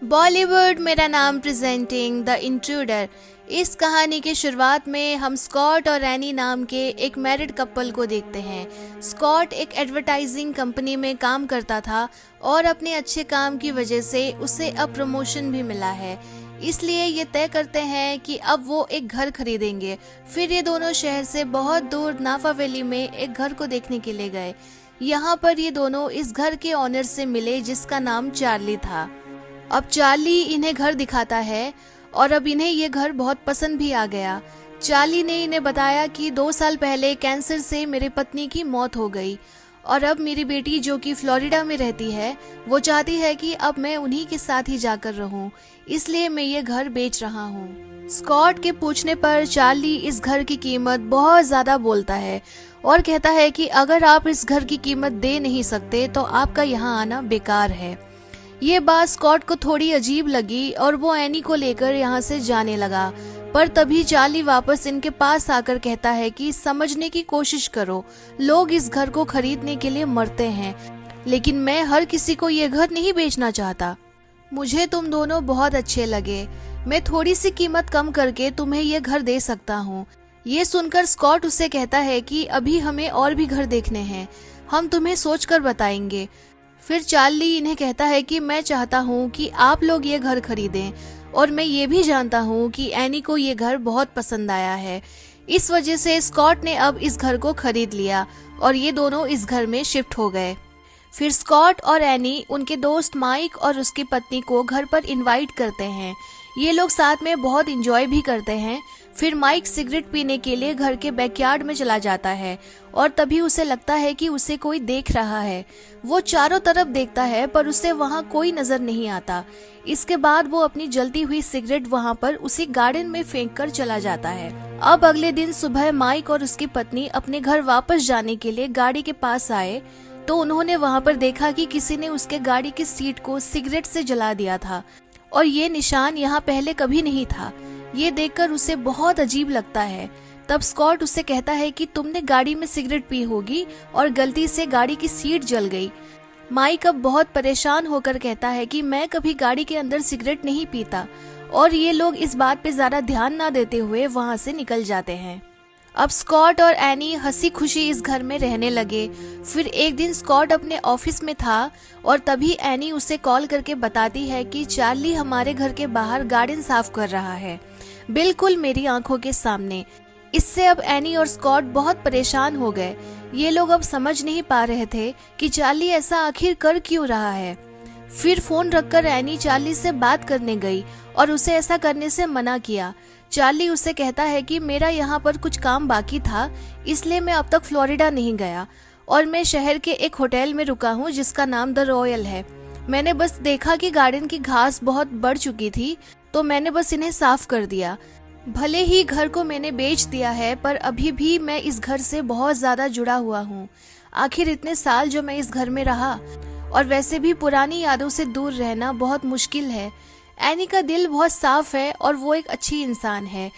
बॉलीवुड मेरा नाम presenting the intruder. इस कहानी की शुरुआत में हम स्कॉट और एनी नाम के एक मैरिड कपल को देखते हैं। स्कॉट एक एडवर्टाइजिंग कंपनी में काम करता था और अपने अच्छे काम की वजह से उसे अब प्रमोशन भी मिला है, इसलिए ये तय करते हैं कि अब वो एक घर खरीदेंगे। फिर ये दोनों शहर से बहुत दूर नाफा वैली में एक घर को देखने के लिए गए। यहाँ पर ये दोनों इस घर के ऑनर से मिले जिसका नाम चार्ली था। अब चार्ली इन्हें घर दिखाता है और अब इन्हें ये घर बहुत पसंद भी आ गया। चार्ली ने इन्हें बताया कि 2 साल पहले कैंसर से मेरी पत्नी की मौत हो गई और अब मेरी बेटी जो कि फ्लोरिडा में रहती है वो चाहती है कि अब मैं उन्हीं के साथ ही जाकर रहूं, इसलिए मैं ये घर बेच रहा हूं। स्कॉट के पूछने पर चार्ली इस घर की कीमत बहुत ज्यादा बोलता है और कहता है कि अगर आप इस घर की कीमत दे नहीं सकते तो आपका यहाँ आना बेकार है। ये बात स्कॉट को थोड़ी अजीब लगी और वो एनी को लेकर यहाँ से जाने लगा, पर तभी चार्ली वापस इनके पास आकर कहता है कि समझने की कोशिश करो, लोग इस घर को खरीदने के लिए मरते हैं, लेकिन मैं हर किसी को ये घर नहीं बेचना चाहता। मुझे तुम दोनों बहुत अच्छे लगे, मैं थोड़ी सी कीमत कम करके तुम्हें ये घर दे सकता हूँ। ये सुनकर स्कॉट उससे कहता है कि अभी हमें और भी घर देखने हैं, हम तुम्हें सोचकर बताएंगे। फिर चार्ली इन्हें कहता है कि मैं चाहता हूँ कि आप लोग ये घर खरीदें और मैं ये भी जानता हूँ कि एनी को ये घर बहुत पसंद आया है। इस वजह से स्कॉट ने अब इस घर को खरीद लिया और ये दोनों इस घर में शिफ्ट हो गए। फिर स्कॉट और एनी उनके दोस्त माइक और उसकी पत्नी को घर पर इनवाइट करते हैं। ये लोग साथ में बहुत इंजॉय भी करते हैं। फिर माइक सिगरेट पीने के लिए घर के बैकयार्ड में चला जाता है और तभी उसे लगता है कि उसे कोई देख रहा है। वो चारों तरफ देखता है पर उसे वहाँ कोई नजर नहीं आता। इसके बाद वो अपनी जलती हुई सिगरेट वहाँ पर उसी गार्डन में फेंक कर चला जाता है। अब अगले दिन सुबह माइक और उसकी पत्नी अपने घर वापस जाने के लिए गाड़ी के पास आए तो उन्होंने वहाँ पर देखा कि किसी ने उसके गाड़ी की सीट को सिगरेट से जला दिया था और ये निशान यहाँ पहले कभी नहीं था। ये देखकर उसे बहुत अजीब लगता है। तब स्कॉट उससे कहता है कि तुमने गाड़ी में सिगरेट पी होगी और गलती से गाड़ी की सीट जल गई। माइक अब बहुत परेशान होकर कहता है कि मैं कभी गाड़ी के अंदर सिगरेट नहीं पीता और ये लोग इस बात पे ज्यादा ध्यान ना देते हुए वहाँ से निकल जाते हैं। अब स्कॉट और एनी हंसी खुशी इस घर में रहने लगे। फिर एक दिन स्कॉट अपने ऑफिस में था और तभी एनी उसे कॉल करके बताती है कि चार्ली हमारे घर के बाहर गार्डन साफ कर रहा है, बिल्कुल मेरी आंखों के सामने। इससे अब एनी और स्कॉट बहुत परेशान हो गए। ये लोग अब समझ नहीं पा रहे थे कि चार्ली ऐसा आखिर कर क्यों रहा है। फिर फोन रखकर एनी चार्ली से बात करने गई और उसे ऐसा करने से मना किया। चार्ली उसे कहता है कि मेरा यहाँ पर कुछ काम बाकी था, इसलिए मैं अब तक फ्लोरिडा नहीं गया और मैं शहर के एक होटल में रुका हूँ जिसका नाम द रॉयल है। मैंने बस देखा कि गार्डन की घास बहुत बढ़ चुकी थी तो मैंने बस इन्हें साफ कर दिया। भले ही घर को मैंने बेच दिया है पर अभी भी मैं इस घर से बहुत ज्यादा जुड़ा हुआ हूँ। आखिर इतने साल जो मैं इस घर में रहा और वैसे भी पुरानी यादों से दूर रहना बहुत मुश्किल है। एनी का दिल बहुत साफ है और वो एक अच्छी इंसान है,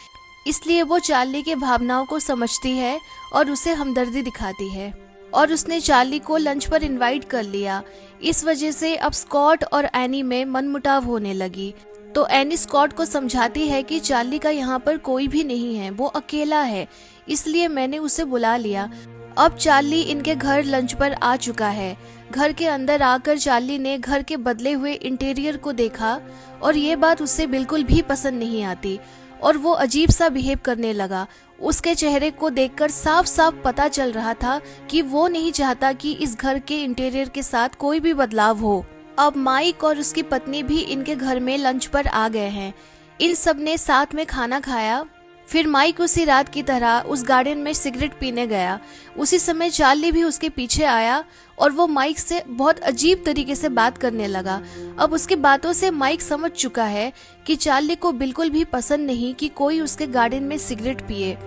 इसलिए वो चार्ली के भावनाओं को समझती है और उसे हमदर्दी दिखाती है और उसने चार्ली को लंच पर इनवाइट कर लिया। इस वजह से अब स्कॉट और एनी में मनमुटाव होने लगी। तो एनी स्कॉट को समझाती है कि चार्ली का यहाँ पर कोई भी नहीं है, वो अकेला है, इसलिए मैंने उसे बुला लिया। अब चार्ली इनके घर लंच पर आ चुका है। घर के अंदर आकर चार्ली ने घर के बदले हुए इंटीरियर को देखा और ये बात उसे बिल्कुल भी पसंद नहीं आती और वो अजीब सा बिहेव करने लगा। उसके चेहरे को देखकर साफ साफ पता चल रहा था कि वो नहीं चाहता कि इस घर के इंटीरियर के साथ कोई भी बदलाव हो। अब माइक और उसकी पत्नी भी इनके घर में लंच पर आ गए हैं। इन सब ने साथ में खाना खाया। फिर माइक उसी रात की तरह उस गार्डन में सिगरेट पीने गया। उसी समय चार्ली भी उसके पीछे आया और वो माइक से बहुत अजीब तरीके से बात करने लगा। अब उसकी बातों से माइक समझ चुका है कि चार्ली को बिल्कुल भी पसंद नहीं कि कोई उसके गार्डन में सिगरेट पिए।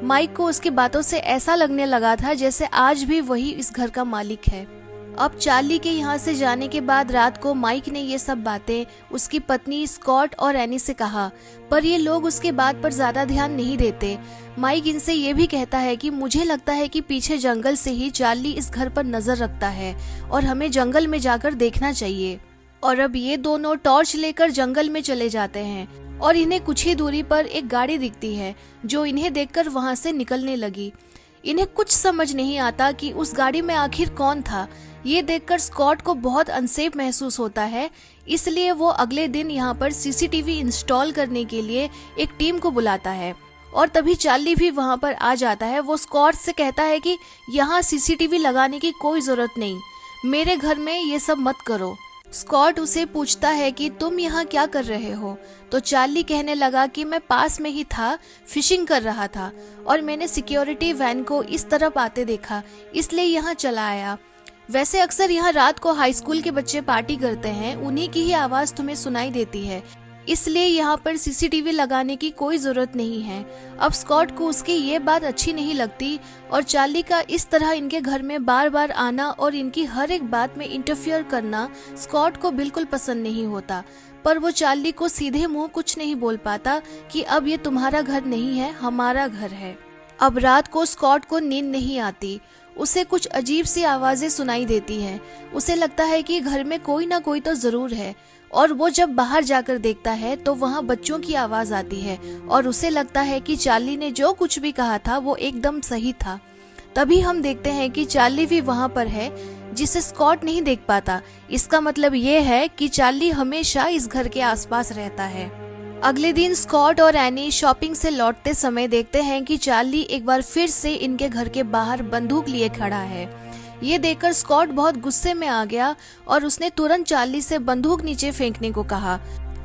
माइक को उसकी बातों से ऐसा लगने लगा था जैसे आज भी वही इस घर का मालिक है। अब चार्ली के यहाँ से जाने के बाद रात को माइक ने ये सब बातें उसकी पत्नी स्कॉट और एनी से कहा, पर ये लोग उसके बात पर ज्यादा ध्यान नहीं देते। माइक इनसे ये भी कहता है कि मुझे लगता है कि पीछे जंगल से ही चार्ली इस घर पर नजर रखता है और हमें जंगल में जाकर देखना चाहिए। और अब ये दोनों टॉर्च लेकर जंगल में चले जाते हैं और इन्हें कुछ ही दूरी पर एक गाड़ी दिखती है जो इन्हें देखकर वहां से निकलने लगी। इन्हें कुछ समझ नहीं आता कि उस गाड़ी में आखिर कौन था। ये देखकर स्कॉट को बहुत अनसेफ महसूस होता है, इसलिए वो अगले दिन यहाँ पर सीसीटीवी इंस्टॉल करने के लिए एक टीम को बुलाता है। और तभी चार्ली भी वहाँ पर आ जाता है। वो स्कॉट से कहता है कि यहाँ सीसीटीवी लगाने की कोई जरूरत नहीं, मेरे घर में ये सब मत करो। स्कॉट उसे पूछता है कि तुम यहाँ क्या कर रहे हो, तो चार्ली कहने लगा कि मैं पास में ही था, फिशिंग कर रहा था और मैंने सिक्योरिटी वैन को इस तरफ आते देखा, इसलिए यहाँ चला आया। वैसे अक्सर यहाँ रात को हाई स्कूल के बच्चे पार्टी करते हैं, उन्हीं की ही आवाज तुम्हें सुनाई देती है, इसलिए यहाँ पर सीसीटीवी लगाने की कोई जरूरत नहीं है। अब स्कॉट को उसकी ये बात अच्छी नहीं लगती और चार्ली का इस तरह इनके घर में बार बार आना और इनकी हर एक बात में इंटरफियर करना स्कॉट को बिल्कुल पसंद नहीं होता। पर वो चार्ली को सीधे मुंह कुछ नहीं बोल पाता कि अब ये तुम्हारा घर नहीं है, हमारा घर है। अब रात को स्कॉट को नींद नहीं आती, उसे कुछ अजीब सी आवाजें सुनाई देती हैं। उसे लगता है कि घर में कोई ना कोई तो जरूर है और वो जब बाहर जाकर देखता है तो वहाँ बच्चों की आवाज आती है और उसे लगता है कि चार्ली ने जो कुछ भी कहा था वो एकदम सही था। तभी हम देखते हैं कि चार्ली भी वहाँ पर है, जिसे स्कॉट नहीं देख पाता। इसका मतलब ये है कि चार्ली हमेशा इस घर के आसपास रहता है। अगले दिन स्कॉट और एनी शॉपिंग से लौटते समय देखते हैं कि चार्ली एक बार फिर से इनके घर के बाहर बंदूक लिए खड़ा है। ये देखकर स्कॉट बहुत गुस्से में आ गया और उसने तुरंत चार्ली से बंदूक नीचे फेंकने को कहा।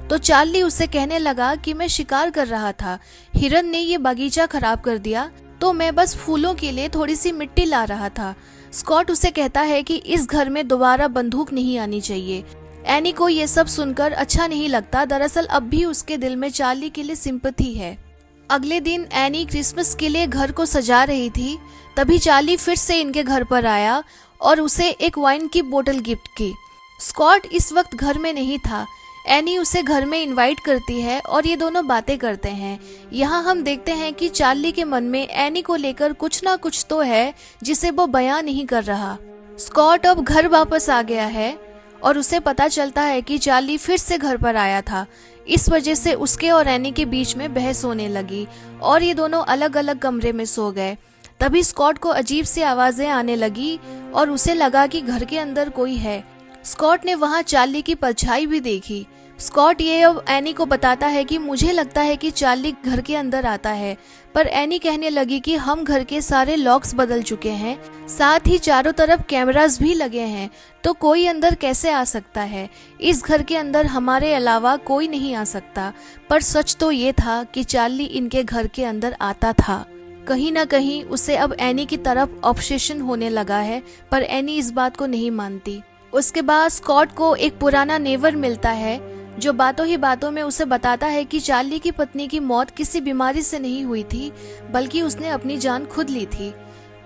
तो चार्ली उसे कहने लगा कि मैं शिकार कर रहा था, हिरन ने ये बगीचा खराब कर दिया, तो मैं बस फूलों के लिए थोड़ी सी मिट्टी ला रहा था। स्कॉट उसे कहता है कि इस घर में दोबारा बंदूक नहीं आनी चाहिए। एनी को ये सब सुनकर अच्छा नहीं लगता, दरअसल अब भी उसके दिल में चार्ली के लिए सिंपैथी है। अगले दिन एनी क्रिसमस के लिए घर को सजा रही थी, तभी चार्ली फिर से इनके घर पर आया और उसे एक वाइन की बोतल गिफ्ट की। स्कॉट इस वक्त घर में नहीं था। एनी उसे घर में इनवाइट करती है और ये दोनों बातें करते हैं। यहाँ हम देखते हैं कि चार्ली के मन में एनी को लेकर कुछ ना कुछ तो है जिसे वो बयां नहीं कर रहा। स्कॉट अब घर वापस आ गया है और उसे पता चलता है कि चार्ली फिर से घर पर आया था। इस वजह से उसके और एनी के बीच में बहस होने लगी और ये दोनों अलग अलग कमरे में सो गए। तभी स्कॉट को अजीब सी आवाजें आने लगी और उसे लगा कि घर के अंदर कोई है। स्कॉट ने वहां चार्ली की परछाई भी देखी। स्कॉट ये अब एनी को बताता है कि मुझे लगता है कि चार्ली घर के अंदर आता है, पर एनी कहने लगी कि हम घर के सारे लॉक्स बदल चुके हैं, साथ ही चारों तरफ कैमरास भी लगे हैं, तो कोई अंदर कैसे आ सकता है। इस घर के अंदर हमारे अलावा कोई नहीं आ सकता। पर सच तो ये था कि चार्ली इनके घर के अंदर आता था। कहीं ना कहीं उसे अब एनी की तरफ ऑब्सेशन होने लगा है, पर एनी इस बात को नहीं मानती। उसके बाद स्कॉट को एक पुराना नेबर मिलता है जो बातों ही बातों में उसे बताता है कि चार्ली की पत्नी की मौत किसी बीमारी से नहीं हुई थी, बल्कि उसने अपनी जान खुद ली थी।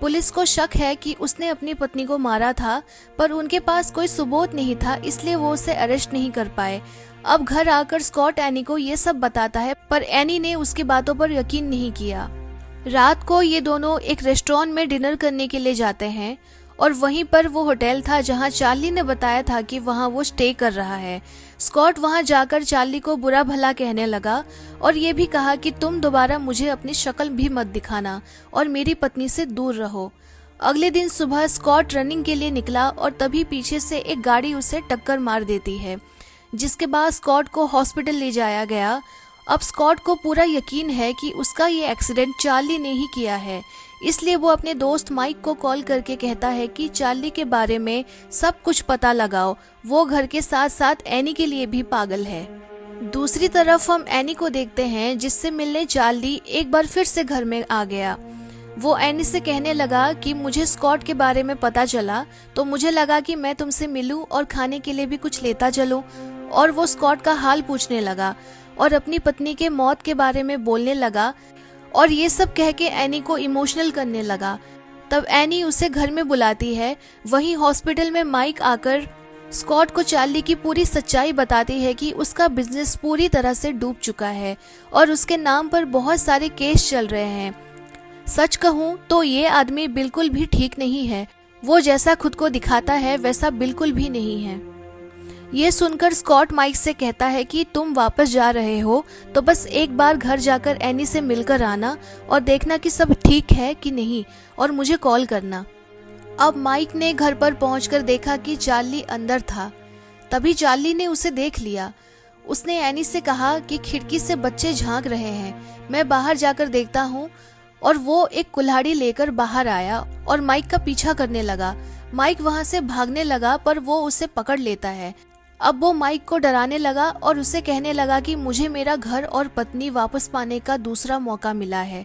पुलिस को शक है कि उसने अपनी पत्नी को मारा था, पर उनके पास कोई सबूत नहीं था, इसलिए वो उसे अरेस्ट नहीं कर पाए। अब घर आकर स्कॉट एनी को ये सब बताता है, पर एनी ने उसकी बातों पर यकीन नहीं किया। रात को ये दोनों एक रेस्टोरेंट में डिनर करने के लिए जाते हैं और वहीं पर वो होटल था जहां चार्ली ने बताया था कि वहां वो स्टे कर रहा है। स्कॉट वहां जाकर चार्ली को बुरा भला कहने लगा और ये भी कहा कि तुम दोबारा मुझे अपनी शक्ल भी मत दिखाना और मेरी पत्नी से दूर रहो। अगले दिन सुबह स्कॉट रनिंग के लिए निकला और तभी पीछे से एक गाड़ी उसे टक्कर मार देती है, जिसके बाद स्कॉट को हॉस्पिटल ले जाया गया। अब स्कॉट को पूरा यकीन है कि उसका ये एक्सीडेंट चार्ली ने ही किया है, इसलिए वो अपने दोस्त माइक को कॉल करके कहता है कि चार्ली के बारे में सब कुछ पता लगाओ, वो घर के साथ साथ एनी के लिए भी पागल है। दूसरी तरफ हम एनी को देखते हैं, जिससे मिलने चार्ली एक बार फिर से घर में आ गया। वो एनी से कहने लगा कि मुझे स्कॉट के बारे में पता चला, तो मुझे लगा कि मैं तुमसे मिलूं और खाने के लिए भी कुछ लेता चलूं। और वो स्कॉट का हाल पूछने लगा और अपनी पत्नी के मौत के बारे में बोलने लगा और ये सब कह के एनी को इमोशनल करने लगा। तब एनी उसे घर में बुलाती है। वहीं हॉस्पिटल में माइक आकर स्कॉट को चार्ली की पूरी सच्चाई बताती है कि उसका बिजनेस पूरी तरह से डूब चुका है और उसके नाम पर बहुत सारे केस चल रहे हैं। सच कहूँ तो ये आदमी बिल्कुल भी ठीक नहीं है, वो जैसा खुद को दिखाता है वैसा बिल्कुल भी नहीं है। ये सुनकर स्कॉट माइक से कहता है कि तुम वापस जा रहे हो तो बस एक बार घर जाकर एनी से मिलकर आना और देखना कि सब ठीक है कि नहीं और मुझे कॉल करना। अब माइक ने घर पर पहुंचकर देखा कि चार्ली अंदर था। तभी चार्ली ने उसे देख लिया। उसने एनी से कहा कि खिड़की से बच्चे झांक रहे हैं, मैं बाहर जाकर देखता हूँ। और वो एक कुल्हाड़ी लेकर बाहर आया और माइक का पीछा करने लगा। माइक वहां से भागने लगा पर वो उसे पकड़ लेता है। अब वो माइक को डराने लगा और उसे कहने लगा कि मुझे मेरा घर और पत्नी वापस पाने का दूसरा मौका मिला है।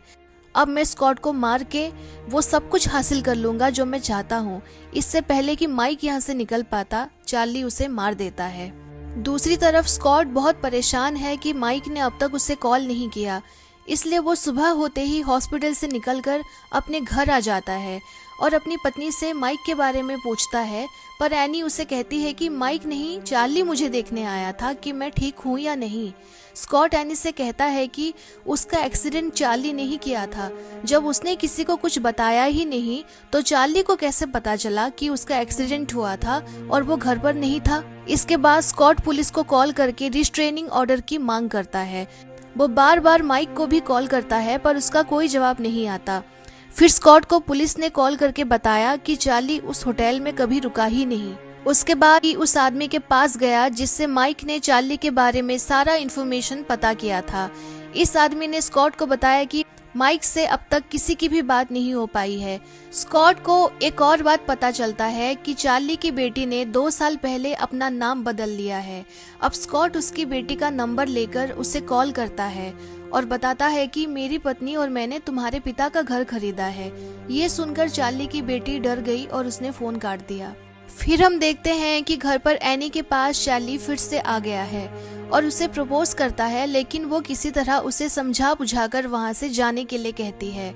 अब मैं स्कॉट को मार के वो सब कुछ हासिल कर लूंगा जो मैं चाहता हूँ। इससे पहले कि माइक यहाँ से निकल पाता, चार्ली उसे मार देता है। दूसरी तरफ स्कॉट बहुत परेशान है कि माइक ने अब तक उसे कॉल नहीं किया, इसलिए वो सुबह होते ही हॉस्पिटल से निकलकर अपने घर आ जाता है और अपनी पत्नी से माइक के बारे में पूछता है। पर एनी उसे कहती है कि माइक नहीं, चार्ली मुझे देखने आया था कि मैं ठीक हूँ या नहीं। स्कॉट एनी से कहता है कि उसका एक्सीडेंट चार्ली ने ही किया था। जब उसने किसी को कुछ बताया ही नहीं तो चार्ली को कैसे पता चला कि उसका एक्सीडेंट हुआ था और वो घर पर नहीं था। इसके बाद स्कॉट पुलिस को कॉल करके रिस्ट्रेनिंग ऑर्डर की मांग करता है। वो बार बार माइक को भी कॉल करता है पर उसका कोई जवाब नहीं आता। फिर स्कॉट को पुलिस ने कॉल करके बताया कि चार्ली उस होटल में कभी रुका ही नहीं। उसके बाद ही उस आदमी के पास गया जिससे माइक ने चार्ली के बारे में सारा इन्फॉर्मेशन पता किया था। इस आदमी ने स्कॉट को बताया कि माइक से अब तक किसी की भी बात नहीं हो पाई है। स्कॉट को एक और बात पता चलता है कि चार्ली की बेटी ने 2 साल पहले अपना नाम बदल लिया है। अब स्कॉट उसकी बेटी का नंबर लेकर उसे कॉल करता है और बताता है कि मेरी पत्नी और मैंने तुम्हारे पिता का घर खरीदा है। ये सुनकर चार्ली की बेटी डर गई और उसने फोन काट दिया। फिर हम देखते हैं कि घर पर एनी के पास चार्ली फिर से आ गया है और उसे प्रपोज करता है, लेकिन वो किसी तरह उसे समझा बुझाकर वहां से जाने के लिए कहती है।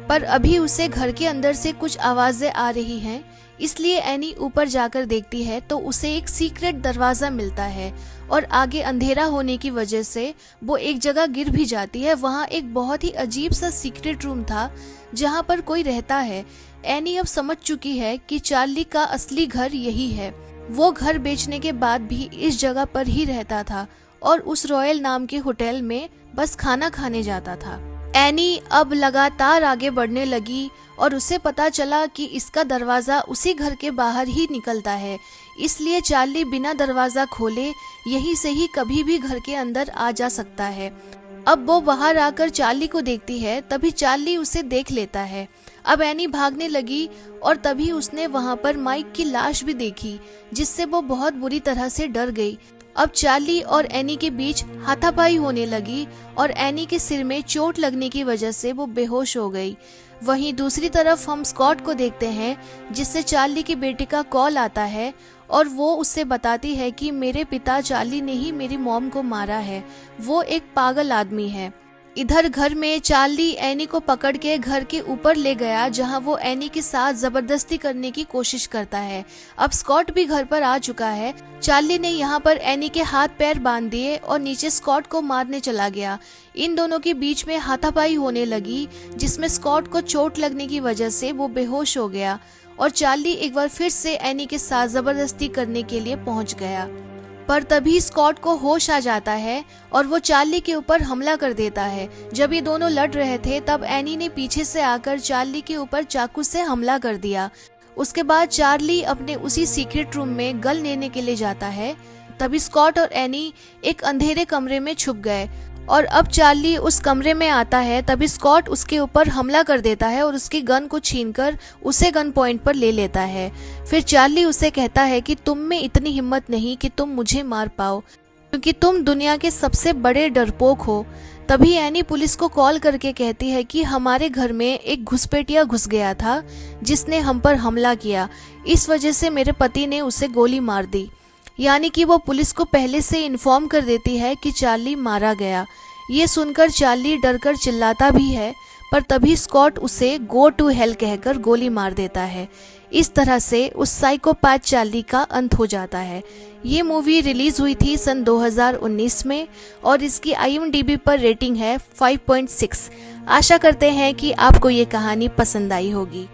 पर अभी उसे घर के अंदर से कुछ आवाजें आ रही हैं, इसलिए एनी ऊपर जाकर देखती है तो उसे एक सीक्रेट दरवाजा मिलता है और आगे अंधेरा होने की वजह से वो एक जगह गिर भी जाती है। वहाँ एक बहुत ही अजीब सा सीक्रेट रूम था जहाँ पर कोई रहता है। एनी अब समझ चुकी है कि चार्ली का असली घर यही है। वो घर बेचने के बाद भी इस जगह पर ही रहता था और उस रॉयल नाम के होटल में बस खाना खाने जाता था। एनी अब लगातार आगे बढ़ने लगी और उसे पता चला कि इसका दरवाजा उसी घर के बाहर ही निकलता है, इसलिए चार्ली बिना दरवाजा खोले यहीं से ही कभी भी घर के अंदर आ जा सकता है। अब वो बाहर आकर चार्ली को देखती है, तभी चार्ली उसे देख लेता है। अब एनी भागने लगी और तभी उसने वहां पर माइक की लाश भी देखी, जिससे वो बहुत बुरी तरह से डर गई। अब चार्ली और एनी के बीच हाथापाई होने लगी और एनी के सिर में चोट लगने की वजह से वो बेहोश हो गई। वहीं दूसरी तरफ हम स्कॉट को देखते हैं, जिससे चार्ली की बेटी का कॉल आता है और वो उससे बताती है कि मेरे पिता चार्ली ने ही मेरी मॉम को मारा है, वो एक पागल आदमी है। इधर घर में चार्ली एनी को पकड़ के घर के ऊपर ले गया, जहां वो एनी के साथ जबरदस्ती करने की कोशिश करता है। अब स्कॉट भी घर पर आ चुका है। चार्ली ने यहाँ पर एनी के हाथ पैर बांध दिए और नीचे स्कॉट को मारने चला गया। इन दोनों के बीच में हाथापाई होने लगी, जिसमें स्कॉट को चोट लगने की वजह से वो बेहोश हो गया और चार्ली एक बार फिर से एनी के साथ जबरदस्ती करने के लिए पहुंच गया। पर तभी स्कॉट को होश आ जाता है और वो चार्ली के ऊपर हमला कर देता है। जब ये दोनों लड़ रहे थे तब एनी ने पीछे से आकर चार्ली के ऊपर चाकू से हमला कर दिया। उसके बाद चार्ली अपने उसी सीक्रेट रूम में गन लेने के लिए जाता है। तभी स्कॉट और एनी एक अंधेरे कमरे में छुप गए और अब चार्ली उस कमरे में आता है। तभी स्कॉट उसके ऊपर हमला कर देता है और उसकी गन को छीनकर उसे गन पॉइंट पर ले लेता है। फिर चार्ली उसे कहता है कि तुम में इतनी हिम्मत नहीं कि तुम मुझे मार पाओ, क्योंकि तुम दुनिया के सबसे बड़े डरपोक हो। तभी एनी पुलिस को कॉल करके कहती है कि हमारे घर में एक घुसपैठिया घुस गया था जिसने हम पर हमला किया, इस वजह से मेरे पति ने उसे गोली मार दी। यानी कि वो पुलिस को पहले से इन्फॉर्म कर देती है कि चार्ली मारा गया। ये सुनकर चार्ली डरकर चिल्लाता भी है, पर तभी स्कॉट उसे गो टू हेल कहकर गोली मार देता है। इस तरह से उस साइकोपैथ चार्ली का अंत हो जाता है। ये मूवी रिलीज हुई थी सन 2019 में और इसकी IMDb पर रेटिंग है 5.6। आशा करते हैं कि आपको ये कहानी पसंद आई होगी।